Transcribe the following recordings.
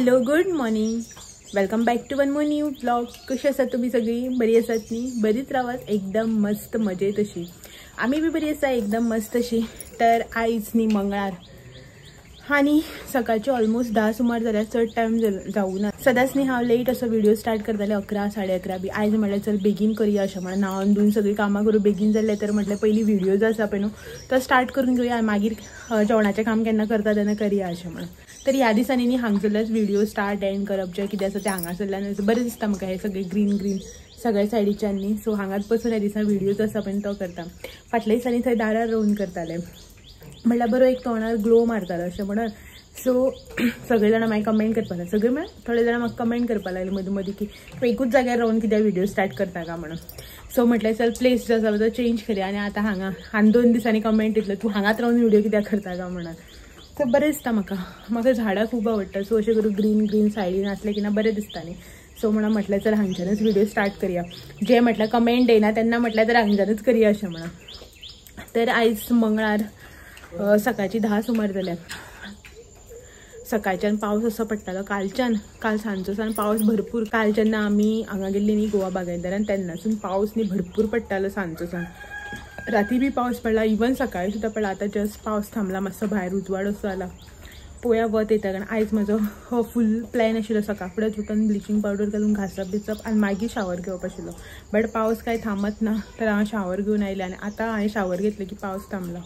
Hello good morning, welcome back to one more new blog. कशी आसात तुम्ही सगळी? बरी आसात न्ही? बरीच रावात एकदम मस्त मजेत अशी. आम्ही बी बरी आसा एकदम मस्त अशी. तर आयज न्ही मंगळार आणि सकाळचे ऑलमोस्ट 10 सुमार जाल्यार चड टायम जाऊना. सदांच न्ही हांव लेट असो व्हिडिओ स्टार्ट करताले 11 11:30 बी. आयज म्हटल्यार चल बेगीन करूया अशें म्हणून न्हावन धुवन सगळी कामां करून बेगीन जाल्ले. तर म्हटल्यार पयली व्हिडिओ जो आसा पळय न्हू तो स्टार्ट करून घेवया, मागीर जेवणाचें काम केन्ना करता तेन्ना करया अशें म्हणून. तर ह्या दिसांनी न्ही हांगसरल्याच व्हिडिओ स्टार्ट एंड करप जें कितें आसा तें हांगासरल्यान बरें दिसता म्हाका. हे सगळे ग्रीन ग्रीन सगळ्या सायडीच्यान न्ही. सो हांगाच बसून ह्या दिसा व्हिडिओ जो आसा पळय तो करता. फाटल्या दिसांनी थंय दारार रोवन करताले म्हटल्यार बरो एक तोंडार ग्लो मारतालो अशें म्हणून. सो सगळे जाणां म्हाका कमेंट करपा लागले, सगळे म्हळ्यार थोडे जाणां म्हाका कमेंट करपा लागले मदीं मदीं की तूं एकूच जाग्यार रावन कित्याक व्हिडिओ स्टार्ट करता काय म्हणून. सो म्हटल्यार चल प्लेस जो आसा तो चेंज करया आनी आतां हांगा आनी 2 दिसांनी कमेंट येतलो तूं हांगाच रावन व्हिडिओ कित्याक करता काय म्हणून. तर बरें दिसता म्हाका झाडां खूब आवडटा. सो अशें करून ग्रीन ग्रीन सायडीन आसलें की ना बरें दिसता न्ही. सो म्हणून म्हटल्यार चल हांगच्यानच व्हिडिओ स्टार्ट करया. जे म्हटल्यार कमेंट येना तेन्ना म्हटल्यार तर हांगच्यानच करया अशें म्हणून. तर आयज मंगळार सकाळची 10 सुमार जाल्यार. सकाळच्यान पावस असो पडटालो काल सांजोसान पावस भरपूर. काल जेन्ना आमी हांगा गेल्ली न्ही गोवा बागायतदारान तेन्नासून पावस न्ही भरपूर पडटालो सांजोसान. राती बी पावस पडला, इवन सकाळी सुद्दां पडला. आतां जस्ट पावस थांबला, मातसो भायर उजवाड असो जाला. पळोवया वत येता कारण आयज म्हजो हो फूल प्लॅन आशिल्लो सकाळ फुडें उठून ब्लिचींग पावडर घालून घासप बिचप आनी मागीर शावर घेवप आशिल्लो. बट पावस कांय थांबत ना. तर हांव शावर घेवन आयलें आनी आतां हांवें शावर घेतलें की पावस थांबला.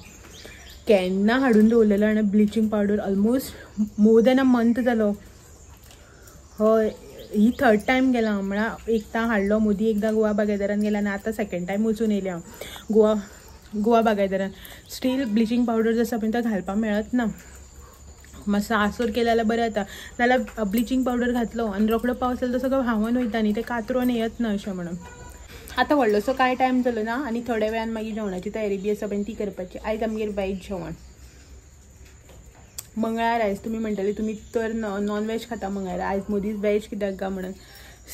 केन्ना हाडून दवरलेलो आनी bleaching powder almost more than a month जालो. हय, ही 3rd टायम गेला हांव. म्हळ्यार एकदां हाडलो मदीं एकदां गोवा बागायतदारान गेला आनी आतां 2nd टायम वचून येयलें हांव गोवा बागायतदारान. स्टील ब्लिचींग पावडर जो आसा पळय तो घालपाक मेळत ना. मातसो आसोर केलो जाल्यार बरें जाता. नाल्यार ब्लिचींग पावडर घातलो आनी रोखडो पावस जालो तो सगळो व्हांवून वयता न्ही, ते कातरून येयत ना अशें म्हणून. आतां व्हडलोसो कांय टायम जालो ना आनी थोड्या वेळान मागीर जेवणाची तयारी बी आसा पळय ती करपाची. आयज आमगेर वेज जेवण. मंगळार आयज. तुमी म्हणटले तुमी तर नॉन वेज खाता मंगळार, आयज मदींच वेज कित्याक काय म्हणून.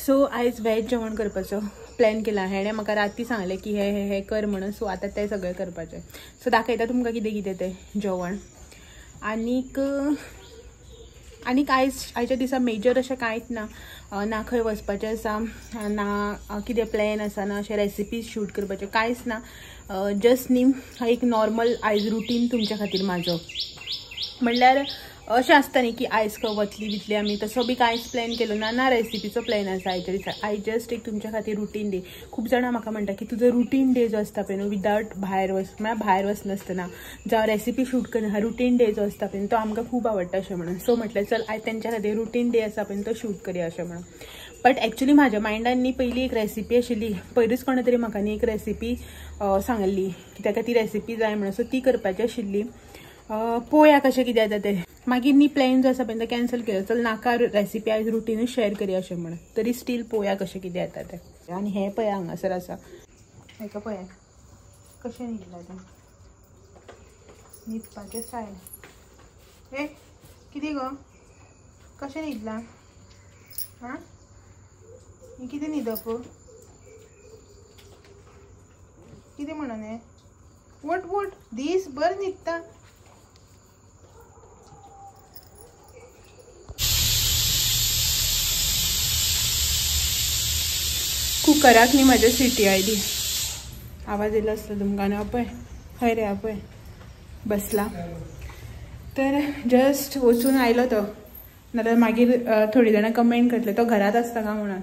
सो आयज वेज जेवण करपाचो प्लॅन केला. हेणें म्हाका राती सांगलें की हे कर म्हणून. सो आतां तें सगळें करपाचें. सो दाखयता तुमकां कितें कितें तें जेवण. आनीक आयच्या दिसा मेजर अशें कांयच ना. ना खंय वचपाचें आसा, ना कितें प्लॅन आसा, ना अशें रेसिपीज शूट करपाचें कांयच ना. जस्ट न्ही एक नॉर्मल आयज रुटीन तुमच्या खातीर म्हाजो. म्हणल्यार अशें आसता न्ही की आयज खंय वतली बितली आमी, तसो बी कांयच प्लॅन केलो ना. ना रेसिपीचो प्लॅन आसा आयच्या दिसा. आयज जस्ट एक तुमच्या खातीर रुटीन डे. खूब जाणां म्हाका म्हणटा की तुजो रुटीन डे जो आसता पळय न्हू विदावट भायर म्हळ्यार भायर वचनासतना जावं रेसिपी शूट करना, रुटीन डे जो आसता पळय तो आमकां खूब आवडटा अशें म्हणून. सो म्हटल्यार चल आयज तेंच्या खातीर रुटीन डे आसा पळय तो शूट करया अशें म्हणून. बट एक्चुली म्हाज्या मायंडान न्ही पयली एक रेसिपी आशिल्ली. पयरूच कोणे तरी म्हाका न्ही एक रेसिपी सांगली की ताका ती रेसिपी जाय म्हणून. सो ती करपाची आशिल्ली. पळोवया कशें कितें जाता तें. मागीर न्ही प्लॅन जो आसा पळय तो कॅन्सल केलो. चल नाका रेसिपी आयज रुटीनूच शेअर करया अशें म्हणून. तरी स्टील पळोवया कशें कितें जाता तें. आनी हें पळय हांगासर आसा हेका पळय कशें न्हिदलां तें. न्हिदपाचें स्टायल. हे कितें गो कशें न्हिदलां? हां ही कितें न्हिदप कितें म्हणून हें वट दीस बरें न्हिदता. कुकराक न्ही म्हाज्या सिटी आयली. आवाज येयलो आसता तुमकां न्हू. पळय हय रे पळय बसला. तर जस्ट वचून आयलो तो. नाजाल्यार मागीर थोडी जाणां कमेंट करतले तो घरात आसता काय म्हणून.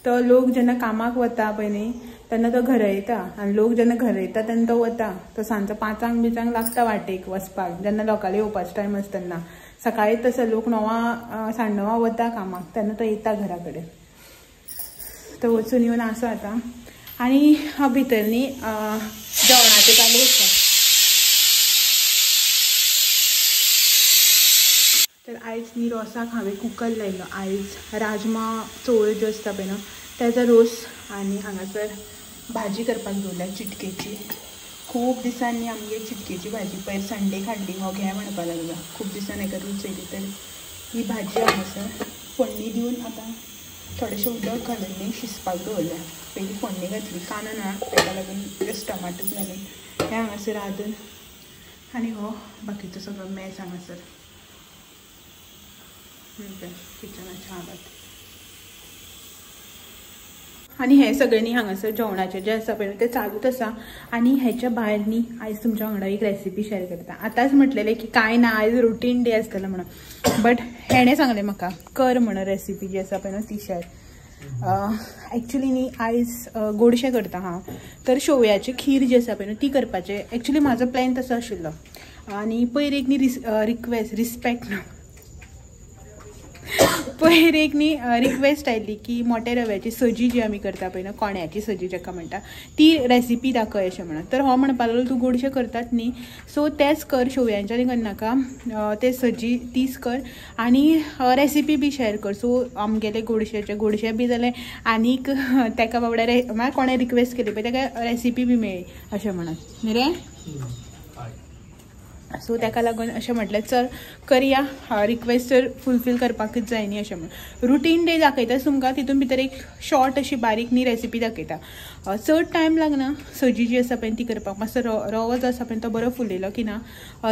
तो लोक जेन्ना कामाक वता पळय न्ही तेन्ना तो घरा येता आनी लोक जेन्ना घरा येता तेन्ना तो वता. तो सांजचो 5 बिचांक लागता वाटेक वचपाक जेन्ना लोकांले येवपाचो टायम आसता तेन्ना. सकाळी तसो लोक 9 9:30 वता कामाक तेन्ना तो येता घरा कडेन. तो वचून येवन आसा आतां. आनी हांव भितर न्ही जेवणाचें चालू आसा. तर आयज न्ही रोसाक हांवें कुकर लायलो. आयज राजमा चोळ जो आसता पळय न्हू तेजो रोस आनी हांगासर भाजी करपाक दवरल्या चिटकेची. खूब दिसांनी आमगे चिटकेची भाजी पयर संडे हाडली. हो घे म्हणपा लागलो. खूब दिसान हेका रूच येयली. तर ही भाजी हांगासर फोडणी दिवन आतां थोडेशें उदक घालून न्ही शिजपाक दवरल्या. पयलीं फोडणी घातली कांदो ना ताका लागून जस्ट टमाटोच घालून हे हांगासर आदून आनी हो बाकीचो सगळो मेस हांगासर. किचनाच्या हांगात आणि हे सगळ्यांनी हांगासर जेवणाचे जे आसा पळय ते चालूच आसा. आणि ह्याच्या भायर न्ही आयज तुमच्या वांगडा एक रेसिपी शेअर करता. आतांच म्हटलेले की काय ना आयज रुटीन डे आसतलो म्हणून, बट हेणे सांगले म्हाका कर म्हणून रेसिपी जी आसा पळय ती शेअर. ॲक्च्युली न्ही आयज गोडशें करता हांव. तर शेवयाची खीर जी आसा पळय ती करपाचें ॲक्च्युली म्हाजो प्लॅन तसो आशिल्लो. आणि पयर एक न्ही रिक्वेस्ट आयली की मोठ्या रव्याची सजी जी आमी करता पळय ना, कोण्याची सजी जाका म्हणटा ती रेसिपी दाखय अशें म्हणून. तर हो म्हणपाक लागलो तूं गोडशें करतात न्ही सो तेंच कर, शेवयांच्यानी करनाका, ते सजी तीच कर आणि रेसिपी बी शेअर कर. सो आमगेले गोडशें बी जालें आनीक तेका बाबड्या म्हळ्यार कोणें रिक्वेस्ट केली पळय तेका रेसिपी बी मेळ्ळी अशें म्हणून न्ही रे. सो ताका लागून अशें म्हटलें चल करया, रिक्वेस्ट तर फुलफील करपाकूच जाय न्ही अशें म्हणून. रुटीन डे दाखयता तुमकां, तितून भितर एक शॉर्ट अशी बारीक न्ही रेसिपी दाखयता. चड टायम लागना सजी जी आसा पळय ती करपाक. मातसो रवो जो आसा पळय तो बरो फुललेलो की ना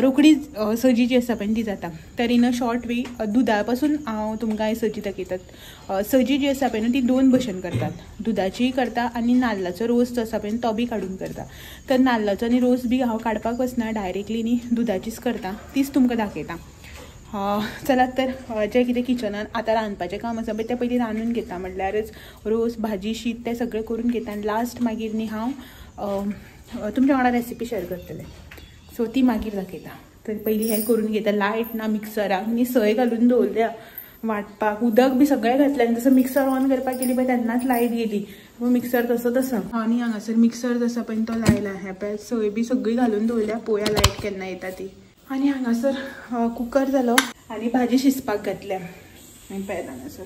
रोखडीच सजी जी आसा पळय ती जाता. तर इन अ शॉर्ट वे दुदा पासून हांव तुमकां ही सजी दाखयतात. सजी जी आसा पळय न्हू ती दोन भशेन करतात, दुदाचीय करता आणि नाल्लाचो रोस जो आसा पळय तो बी काडून करता. तर नाल्लाचो आनी रोस बी हांव काडपाक वचना, डायरेक्टली न्ही दुदाचीच करता, तीच तुमकां दाखयता. चलात तर जें कितें किचनान आतां रांदपाचें काम आसा पळय तें पयलीं रांदून घेता. म्हटल्यारच रोस भाजी शीत तें सगळें करून घेता आनी लास्ट मागीर न्ही हांव तुमच्या वांगडा रेसिपी शेअर करतलें. सो ती मागीर दाखयता. तर पयलीं हें करून घेता. लायट ना मिक्सराक न्ही सय घालून दवरल्या वांटपाक, उदक बी सगळें घातलें आनी जसो मिक्सर ऑन करपाक गेली पळय तेन्नाच लायट गेली. मिक्सर तसोच आसा आनी हांगासर मिक्सर जो आसा पळय तो लायला. हें पळय सय बी सगळी घालून दवरल्या, पळोवया लायट केन्ना येता ती. आनी हांगासर कुकर जालो आनी भाजी शिजपाक घातल्या पळय हांगासर.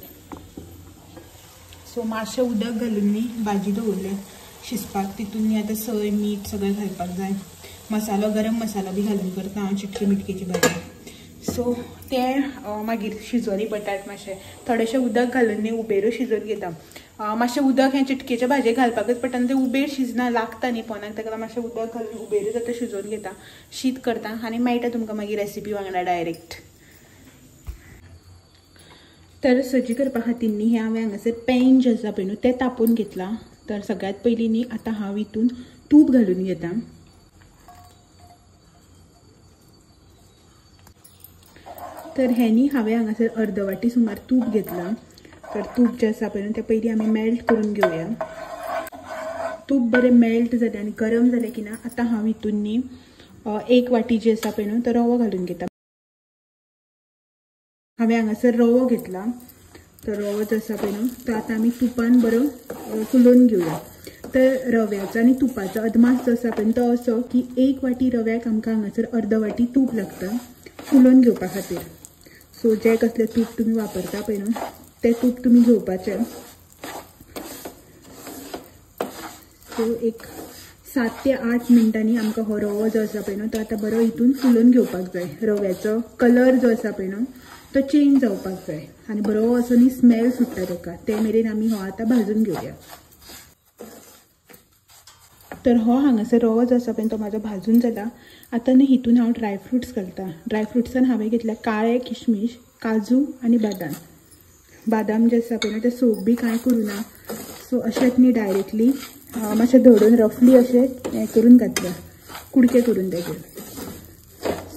सो मातशें उदक घालून न्ही भाजी दवरल्या शिजपाक. तितून न्ही आतां सय मीठ सगळें घालपाक जाय. मसालो गरम मसालो बी घालून करता हांव चिटकी मिटकेची भाजी. सो तें मागीर शिजोनी बटाट मातशें थोडेंशें उदक घालून न्ही उबेरूच शिजोवन घेता. मातशें उदक हें चिटकेच्या भाजयेक घालपाकच पडटा आनी तें उबेर शिजना लागता न्ही पोंदाक, ताका लागून मातशें उदक घालून उबेरूच आतां शिजोवन घेता, शीत करता आनी मेळटा तुमकां मागीर रेसिपी वांगडा डायरेक्ट. तर सजी करपा खातीर न्ही हें हांवें हांगासर पॅन जें आसा पळय न्हू तें तापोवन घेतलां. तर सगळ्यात पयलीं न्ही आतां हांव हितून तूप घालून घेता. तर हें न्ही हांवें हांगासर अर्द वाटी सुमार तूप घेतलां. तर तूप जें आसा पळय न्हू तें पयलीं आमी मेल्ट करून घेवया. तूप बरें मेल्ट जालें आनी गरम जालें की ना आतां हांव हितून न्ही 1 वाटी जी आसा पळय न्हू तो रवो घालून घेता. हांवें हांगासर रवो घेतला. तर रवो जो आसा पळय न्हू तो आतां आमी तुपान बरो फुलोवन घेवया. तर रव्याचो आनी तुपाचो अदमास जो आसा पळय तो असो की 1 वाटी रव्याक आमकां हांगासर अर्द वाटी तूप लागता फुलोवन घेवपा खातीर. सो जें कसलें तूप तुमी वापरता पळय न्हू तें तूप तुमी घेवपाचें. सो एक 7 ते 8 मिनटांनी आमकां हो रवो जो आसा पळय न्हू तो आतां बरो हितून फुलोवन घेवपाक जाय. रव्याचो कलर जो आसा पळय न्हू तो चेंज जावपाक जाय आनी बरो असो न्ही स्मेल सुट्टा ताका. ते मेरेन आमी हो आतां भाजून घेवया. तर हो हांगासर रवो जो आसा पळय तो म्हाजो भाजून जाला. आतां न्ही हितून हांव ड्रायफ्रुट्स घालता. ड्रायफ्रुट्सान हांवें घेतल्या काळे किशमिश, काजू आनी बदाम. बदाम जे आसा पळय न्हू ते सोप बी कांय करूना. सो अशेंच न्ही डायरेक्टली मातशें धडून रफली अशें हें करून घातल्या, कुडके करून तेजे.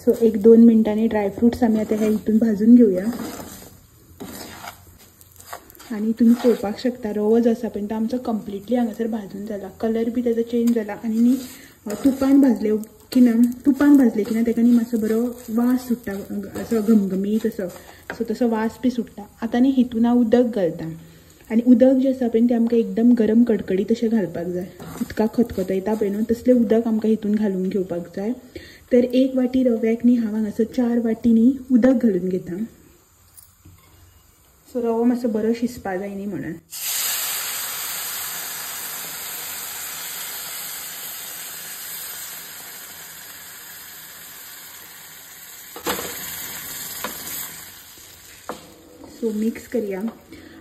सो 1-2 मिनटांनी ड्रायफ्रुट्स आमी आतां हे हितून भाजून घेवया. आनी तुमी पळोवपाक शकता रवो जो आसा पळय तो आमचो कंप्लिटली हांगासर भाजून जाला. कलर बी तेजो चेंज जाला आनी न्ही तुपान भाजले की ना ताका न्ही मातसो बरो वास सुट्टा, असो घमघमीत असो. सो तसो वास बी सुट्टा. आतां न्ही हितून हांव उदक घालता आनी उदक जें आसा पळय तें आमकां एकदम गरम कडकडीत अशें घालपाक जाय. उदकाक खतखतो पळय न्हू तसलें उदक आमकां हितून घालून घेवपाक जाय. तर 1 वाटी रव्याक न्ही हांव हांगासर 4 वाटी न्ही उदक घालून घेता. सो रवो मातसो बरो शिजपा जाय न्ही म्हणून. सो मिक्स करया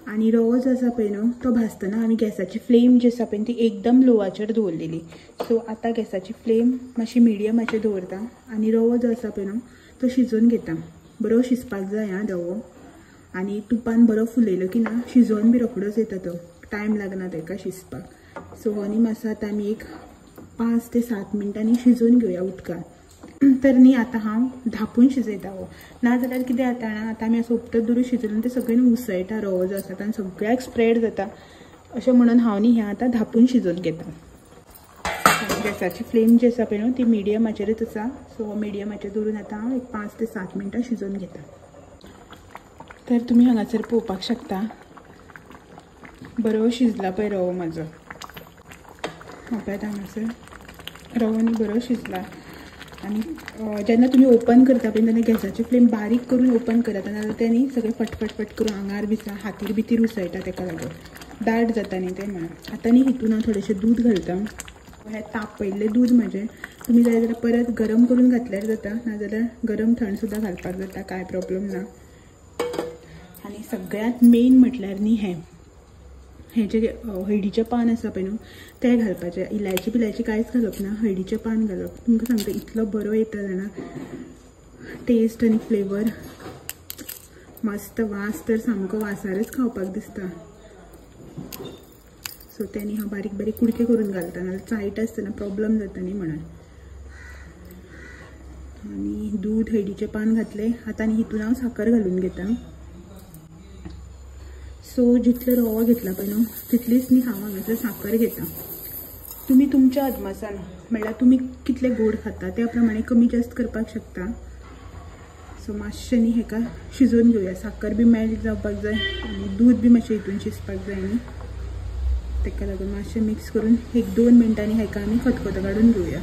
आनी रवो जो आसा पळय न्हू तो भाजतना आमी गॅसाची फ्लेम जी आसा पळय ती एकदम लोवाचेर दवरलेली. सो आतां गॅसाची फ्लेम मातशी मिडियमाचेर दवरता आनी रवो जो आसा पळय न्हू तो शिजोवन घेता. बरो शिजपाक जाय हा रवो. आणि तुपान बरो फुलयलो की ना शिजोवन बी रोखडोच येता तो, टायम लागना ताका शिजपाक. सो हो न्ही मातसो आतां आमी एक 5 ते 7 मिनटांनी शिजोवन घेवया उदकान. तर न्ही आतां हांव धापून शिजयता हो, नाजाल्यार कितें जाता जाणा आतां आमी असो उपटत दवरून शिजयलें तें सगळें उसळटा रवो जो आसा तांकां सगळ्याक स्प्रेड जाता. अशें म्हणून हांव न्ही हें आतां धापून शिजोवन घेता. गॅसाची फ्लेम जी आसा पळय न्हू ती मिडियमाचेरच आसा. सो मिडियमाचेर दवरून आतां हांव एक 5 ते 7 मिनटां शिजोवन घेता. तर तुमी हांगासर पळोवपाक शकता बरो शिजला पळय रवो म्हाजो. पळयात हांगासर रवो न्ही बरो शिजला. आणि जेन्ना तुमी ओपन करता पळय तेन्ना गॅसाची फ्लेम बारीक करून ओपन करात, नाजाल्यार तें न्ही सगळें फटफट करून आंगार बिसा हातीर बितीर उसळटा ताका लागून दाट जाता न्ही तें म्हणून. आतां न्ही हितून हांव थोडेंशें दूद घालता. हें तापयल्लें दूद म्हजें तुमी जाय जाल्यार परत गरम करून घातल्यार जाता, नाजाल्यार गरम थंड सुद्दां घालपाक जाता, कांय प्रॉब्लेम ना. आनी सगळ्यांत मेन म्हटल्यार न्ही हें जें हळडीचें पान आसा पळय न्हू तें घालपाचें. इलायची बिलायची कांयच घालप ना, हळडीचें पान घालप. तुमकां सांगता इतलो बरो येता जाणा टेस्ट आनी फ्लेवर, मस्त वास तर सामको वासारच खावपाक दिसता. सो ते न्ही हांव बारीक बारीक कुडके करून घालता, नाजाल्यार चाळीट आसतना प्रॉब्लेम जाता न्ही म्हणून. आनी दूद हळडीचें पान घातलें. आतां न्ही हितून हांव साखर घालून घेता. सो जितलो रवो घेतला पळय न्हू तितलीच न्ही हांव हांगासर साखर घेता. तुमी तुमच्या अदमासान म्हणल्यार तुमी कितले गोड खाता त्या प्रमाणे कमी जास्त करपाक शकता. सो मातशें न्ही हेका शिजोवन घेवया. साखर बी मेल्ट जावपाक जाय आनी दूद बी मातशें हितून शिजपाक जाय न्ही, ताका लागून मातशें मिक्स करून 1-2 मिनटांनी हेका आमी खतखतो काडून घेवया.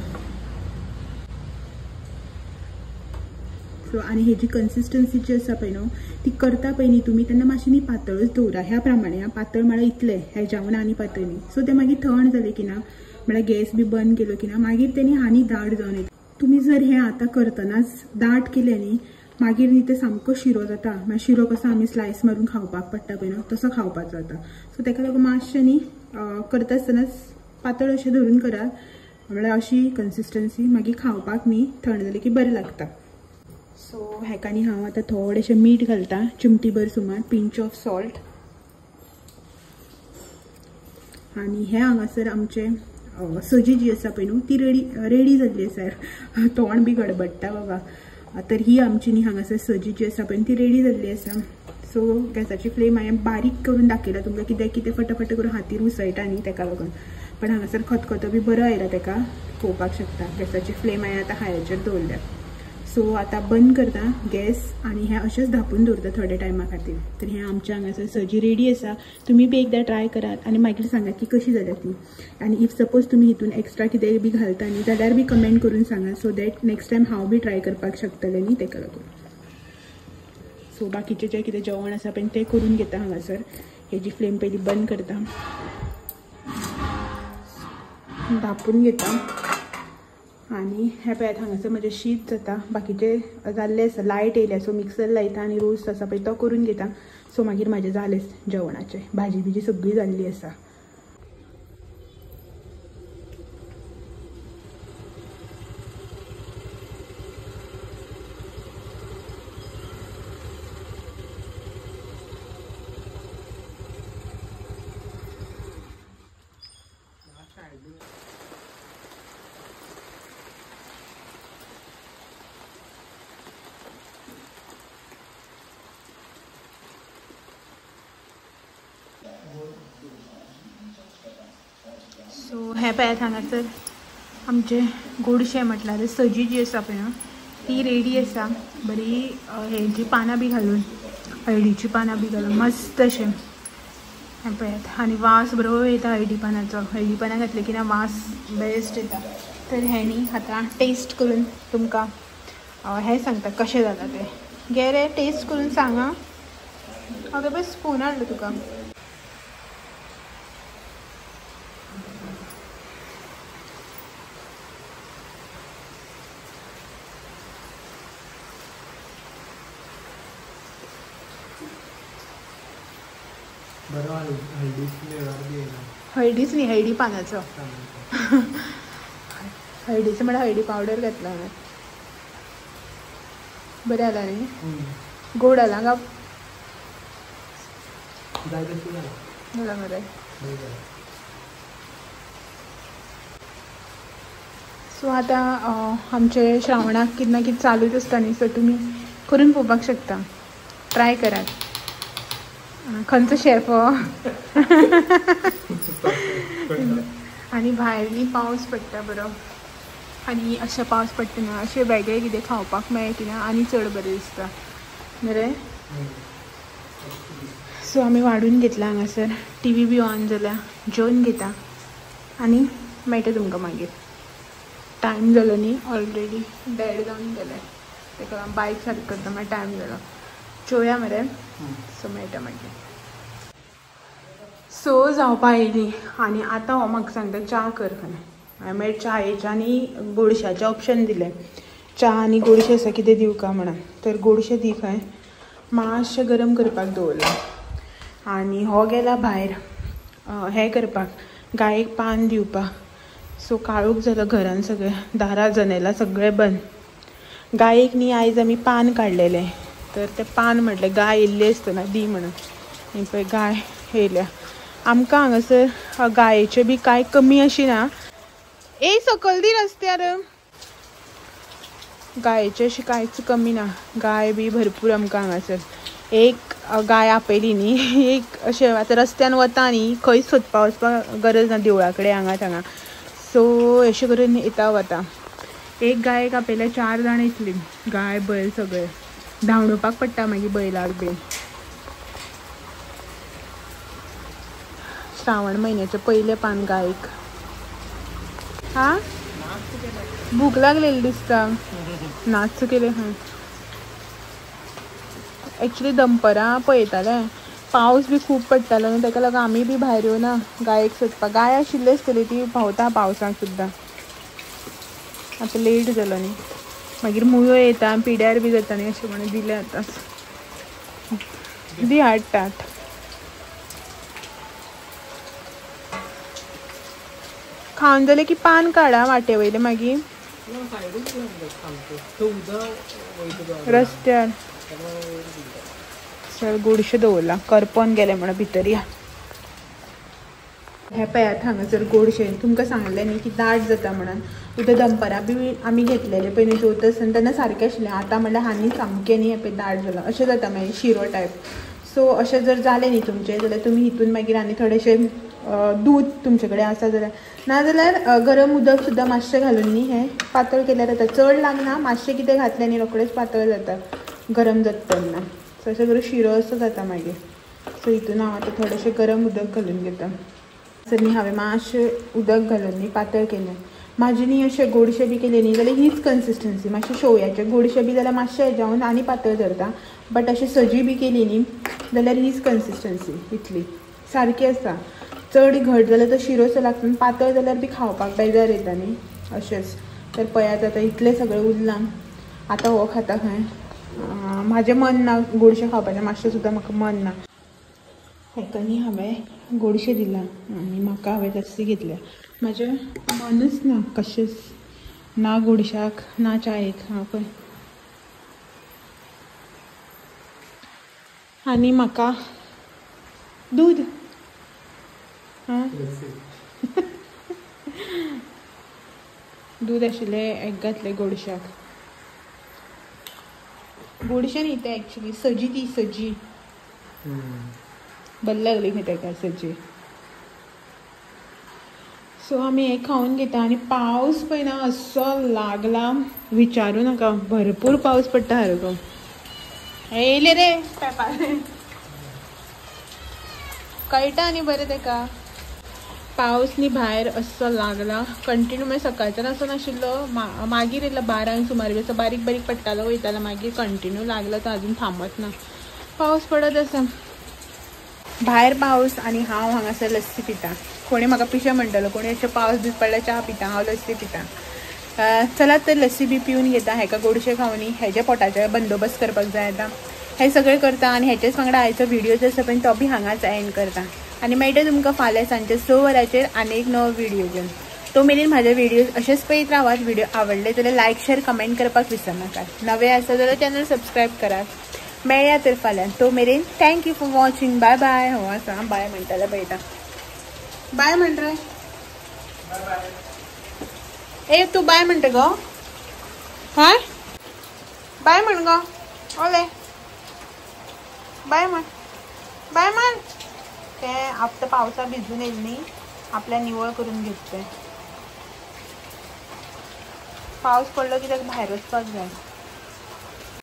सो आनी हेजी कन्सिस्टन्सी जी आसा पळय न्हू ती करता पळय न्ही तुमी तेन्ना मातशी न्ही पातळच दवरा. ह्या प्रमाणे पातळ म्हळ्यार इतलें, हेज्यावन आनी पातळ न्ही. सो तें मागीर थंड जालें की ना म्हळ्यार गॅस बी बंद केलो की ना मागीर तें न्ही आनी दाट जावन येता. तुमी जर हें आतां करतनाच दाट केलें न्ही मागीर न्ही तें सामको शिरो जाता. मागीर शिरो कसो आमी स्लायस मारून खावपाक पडटा पळय न्हू तसो खावपाचो जाता. सो ताका लागून मातशें न्ही करता आसतनाच पातळ अशें धरून करात, म्हळ्यार अशी कन्सिस्टन्सी मागीर खावपाक न्ही थंड जाली की बरें लागता. सो हेका न्ही हांव आतां थोडेशें मीठ घालता, चिमटीभर सुमार, पिंच ऑफ सॉल्ट. आनी हें हांगासर आमचें सजी जी आसा पळय न्हू ती रेडी जाल्ली आसा. तोंड बी गडबडटा बाबा. तर ही आमची न्ही हांगासर सजी जी आसा पळय ती रेडी जाल्ली आसा. सो गॅसाची फ्लेम हांवें बारीक करून दाखयला तुमकां, कित्याक की तें फटाफट करून हातीर उसळटा न्ही ताका लागून. पण हांगासर खतखतो बी बरो आयला ताका पळोवपाक शकता. गॅसाची फ्लेम हांवें आतां हायाचेर दवरल्या. सो आतां बंद करता गॅस आनी हें अशेंच धापून दवरता थोड्या टायमा खातीर. तर हें आमचें हांगासर सजी रेडी आसा. तुमी बी एकदां ट्राय करात आनी मागीर सांगात की कशी जाल्या ती. आनी इफ सपोज तुमी हितून एक्स्ट्रा कितेंय बी घालता न्ही जाल्यार बी कमेंट करून सांगात, सो दॅट नेक्स्ट टायम हांव बी ट्राय करपाक शकतलें न्ही ताका लागून. सो बाकीचें जें कितें जेवण आसा पळय तें करून घेता हांगासर. हेजी फ्लेम पयलीं बंद करता, धापून घेता. आनी हें पळयात हांगासर म्हजें शीत जाता, बाकीचें जाल्लें आसा. लायट येयल्या सो मिक्सर लायता आनी रोस्ट आसा पळय तो करून घेता. सो मागीर म्हाजें जालेंच जेवणाचें. भाजी बिजी सगळी जाल्ली आसा. सो हे पळयात हांगासर आमचे गोडशें म्हटल्यार सजी जी आसा पळय न्हू ती रेडी आसा. बरी हेजी पानां बी घालून, हळडीची पानां बी घालून मस्त अशें हें पळयात. आनी वास बरो येता हळडी पानांचो. हळडी पानां घातले की ना वास बेस्ट येता. तर हें न्ही आतां टेस्ट करून तुमकां हें सांगता कशें जाता तें. घे रे टेस्ट करून सांग आं. ओके बस स्पून हाडलो तुका. हळदीच न्ही हळडी पानांचो. हळदीचो म्हळ्यार हळदी पावडर घातला हांवें. बरें जालां न्ही. गोड जाला गा. मला मरे सो आता आमचे श्रावणाक कितें ना कितें चालूच आसता न्ही, सो तुमी करून पळोवपाक शकता, ट्राय करात. खंयचो शेफ आनी भायर न्ही पावस पडटा बरो, आनी अशें पावस पडटा ना अशें वेगळें कितें खावपाक मेळटा ना आनी चड बरें दिसता न्ही. सो आमी वाडून घेतला हांगासर, टी व्ही बी ऑन जाला, जेवन घेता आनी मेळटा तुमकां मागीर. टायम जालो न्ही ऑलरेडी, 1:30 जावन गेले, ताका बायक सारकें करता मागीर टायम जालो. जेवया मरे, सो मेळटा मागीर. सो जावपा येयली आनी आतां हो म्हाका सांगता च्या कर खंय. हांवें मागीर च्यायेचें आनी गोडशाचें ऑप्शन दिलें, च्या आनी गोडशें आसा कितें दिवं काय म्हणून. तर गोडशें दी खंय, मातशें गरम करपाक दवरलां. आनी हो गेला भायर हें करपाक, गायेक पान दिवपाक. सो काळोख जालो घरान, सगळें दारां जनेलां सगळें बंद. गायेक न्ही आयज आमी पान काडलेलें, तर तें पान म्हटलें गाय येयल्ली आसतना दी म्हणून. आनी पळय गाय येयल्या. आमकां हांगासर गायेचें बी कांय कमी अशी ना. सकयल दी रस्त्यार, गायेची अशी कांयच कमी ना, गाय बी भरपूर आमकां हांगासर. एक गाय आपयली न्ही, एक अशें आतां रस्त्यान वता न्ही खंयच सोदपाक वचपाक गरज ना, देवळा कडेन हांगा. सो अशें करून येता वता. एक गायेक आपयल्या 4 जाण येतली, गाय बैल सगळे धांवडोवपाक पडटा मागीर बैलाक बी. श्रावण म्हयन्याचें पयलें पान गायेक. हा भूक लागलेली दिसता, नाच केले खंय. एक्चुली दनपरां पळयतालें, पावस बी खूब पडटालो न्ही, ताका लागून आमी बी भायर येवना गायेक सोदपाक. गाय आशिल्ली आसतली ती भोंवता पावसाक सुद्दां. आतां लेट जालो न्ही, मागीर मुयो येता पिड्यार बी जाता न्ही, अशें म्हणून दिलें आतां. दी हाडटात. खावन जालें की पान काडा वाटे वयले मागीर रस्त्यार. चल गोडशें दवरला, करपोन गेलें म्हणून भितर या. हे पळयात हांगासर गोडशें तुमकां सांगलें न्ही की दाट जाता म्हणून. उदक दनपरां बी आमी घेतलेलें पयलीं चवथ आसतना, तेन्ना सारकें आशिल्लें. आतां म्हणल्यार हानी सामकें न्ही, हें पळय दाट जालां अशें जाता मागीर शिरो टायप. सो अशें जर जालें न्ही तुमचें जाल्यार तुमी हितून मागीर आनी थोडेशें दूद तुमचे कडेन आसा जाल्यार, नाजाल्यार गरम उदक सुद्दां मातशें घालून न्ही हें पातळ केल्यार जाता. चड लागना, मातशें कितें घातलें न्ही रोखडेंच पातळ जाता गरम जाता तेन्ना. सो अशें करून शिरो असो जाता मागीर. सो हितून हांव आतां थोडेशें गरम उदक घालून घेता. सर न्ही हांवें मातशें उदक घालून न्ही पातळ केलें. म्हाजी न्ही अशें गोडशें बी केलें न्ही जाल्यार हीच कन्सिस्टन्सी. मातशें शेवयाचें गोडशें बी जाल्यार मातशें हेज्यावन आनी पातळ धरता, बट अशें सजी बी केली न्ही जाल्यार हीच कन्सिस्टन्सी इतली सारकी आसा. चड घट जाल्यार तो शिरोसो लागता, पातळ जाल्यार बी खावपाक बेजार येता न्ही अशेंच. तर पळयात आतां इतलें सगळें उरलां. आतां हो खाता खंय. म्हाजें मन ना गोडशें खावपाचें, मातशें सुद्दां म्हाका मन ना. हेका न्ही हांवें गोडशें दिलां आनी म्हाका हांवें लस्सी घेतल्या. म्हाजें मनूच ना कशेंच, ना गोडशाक ना च्यायेक. हांव पळय आनी म्हाका दूद दूद आशिल्लें एक घातलें गोडशाक. गोडशें न्ही तें एक्चुली सजी, ती सजी बरी लागली खंय ताका सजी. सो आमी हें खावन घेता. आनी पावस पळय ना असो लागला विचारूं नाका, भरपूर पावस पडटा सारको. येयले रे पेपार कळटा न्ही बरें ताका. पावस न्ही भायर असो लागला कंटिन्यू. मागीर सकाळच्यान असो नाशिल्लो, मागीर येयलो 12 सुमार बी असो बारीक बारीक पडटालो वयतालो, मागीर कंटिन्यू लागलो तो अजून थांबत ना. पावस पडत आसा भायर पावस. आनी हांव हांगासर लस्सी पिता. कोणी म्हाका पिशें म्हणटलो, कोणी अशें पावस बी पडल्यार च्या पिता, हांव लस्सी पिता. चलात तर लस्सी बी पिवन घेता. हेका गोडशें खावनी, हेजे पोटाचे बंदोबस्त करपाक जाय आतां. हें सगळें करता आनी हेचेच वांगडा आयचो व्हिडिओ जो आसा पळय तो बी हांगाच एंड करता. आनी मेळटा तुमकां फाल्यां सांजचे 6 वरांचेर आनी एक नवो व्हिडिओ घेवन. तो मेरेन म्हाजे व्हिडिओ अशेंच पळयत रावात. व्हिडिओ आवडले जाल्यार लायक शेअर कमेंट करपाक विसरनाकात. नवे आसा जाल्यार चॅनल सबस्क्रायब करात. मेळया तर फाल्यां तो मेरेन thank you for watching. Bye bye. हो आसा बाय म्हणटाले पळयता. बाय म्हण रे. ए तू बाय म्हणटा गो. हा बाय म्हण गो. ओले बाय म्हण. बाय म्हण. ते आपल्या पावसा भिजून येईल न्ही आपल्या निवळ करून घेतले. पाऊस पडलो की त्याक भायर वचपाक जाय.